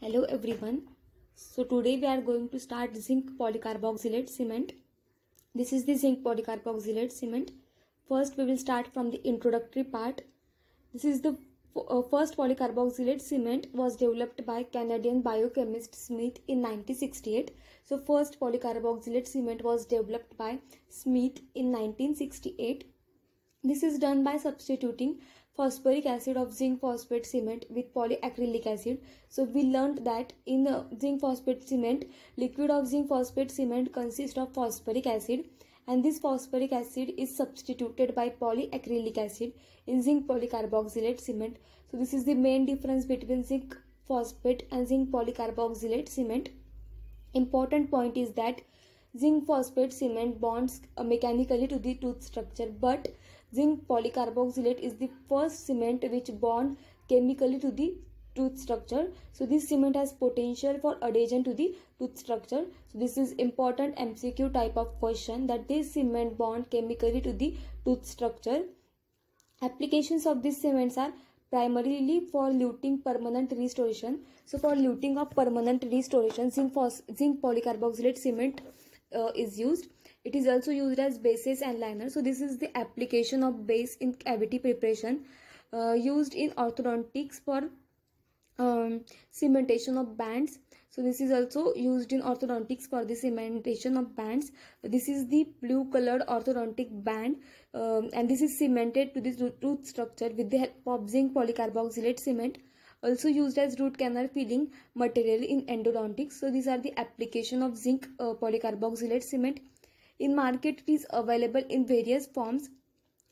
Hello everyone. So today we are going to start zinc polycarboxylate cement. This is the zinc polycarboxylate cement. First we will start from the introductory part. This is the first polycarboxylate cement was developed by Canadian biochemist Smith in 1968. So first polycarboxylate cement was developed by Smith in 1968. This is done by substituting phosphoric acid of zinc phosphate cement with polyacrylic acid. So we learned that in zinc phosphate cement, liquid of zinc phosphate cement consists of phosphoric acid, and this phosphoric acid is substituted by polyacrylic acid in zinc polycarboxylate cement. So this is the main difference between zinc phosphate and zinc polycarboxylate cement. Important point is that zinc phosphate cement bonds mechanically to the tooth structure, but zinc polycarboxylate is the first cement which bond chemically to the tooth structure. So this cement has potential for adhesion to the tooth structure. So this is important MCQ type of question, that this cement bond chemically to the tooth structure. Applications of these cements are primarily for luting permanent restoration. So for luting of permanent restoration, zinc polycarboxylate cement is used. It is also used as bases and liner. So this is the application of base in cavity preparation, used in orthodontics for cementation of bands. So this is also used in orthodontics for the cementation of bands. This is the blue colored orthodontic band, and this is cemented to the tooth structure with the help of zinc polycarboxylate cement. Also used as root canal filling material in endodontics. So these are the application of zinc polycarboxylate cement. In market, it is available in various forms.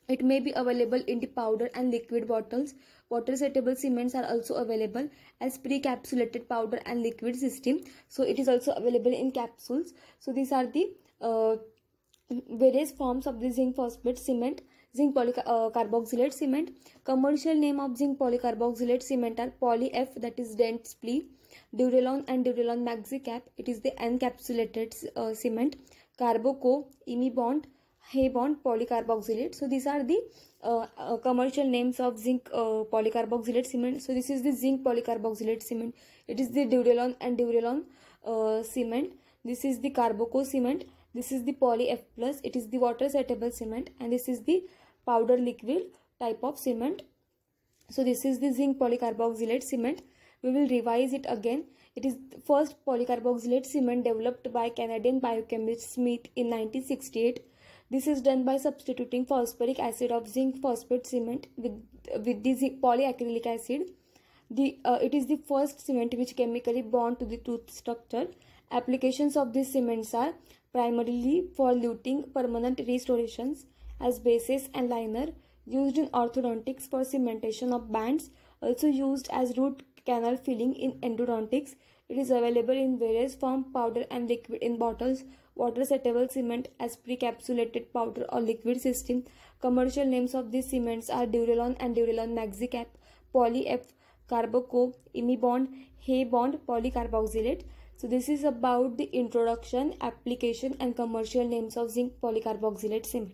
It may be available in the powder and liquid bottles. Water soluble cements are also available as pre-capsulated powder and liquid system. So it is also available in capsules. So these are the various forms of the zinc phosphate cement, zinc polycarboxylate cement. Commercial name of zinc polycarboxylate cement are Poly-F, that is Dentsply, Durelon and Durelon Maxicap. It is the encapsulated cement. Carboco, Imibond, Haybond polycarboxylate. So these are the commercial names of zinc polycarboxylate cement. So this is the zinc polycarboxylate cement. It is the Durelon and Durelon cement. This is the Carboco cement. This is the Poly-F plus. It is the water soluble cement, and this is the powder liquid type of cement. So this is the zinc polycarboxylate cement. We will revise it again. It is the first polycarboxylate cement developed by Canadian biochemist Smith in 1968. This is done by substituting phosphoric acid of zinc phosphate cement with the polyacrylic acid. It is the first cement which chemically bond to the tooth structure. Applications of these cements are primarily for luting permanent restorations as bases and liner, used in orthodontics for cementation of bands, also used as root canal filling in endodontics. It is available in various form, powder and liquid in bottles. Water soluble cement as pre-capsulated powder or liquid system. Commercial names of these cements are Durelon and Durelon Maxicap, Poly-F, Carboco, Imibond, Haybond polycarboxylate. So this is about the introduction, application and commercial names of zinc polycarboxylate cement.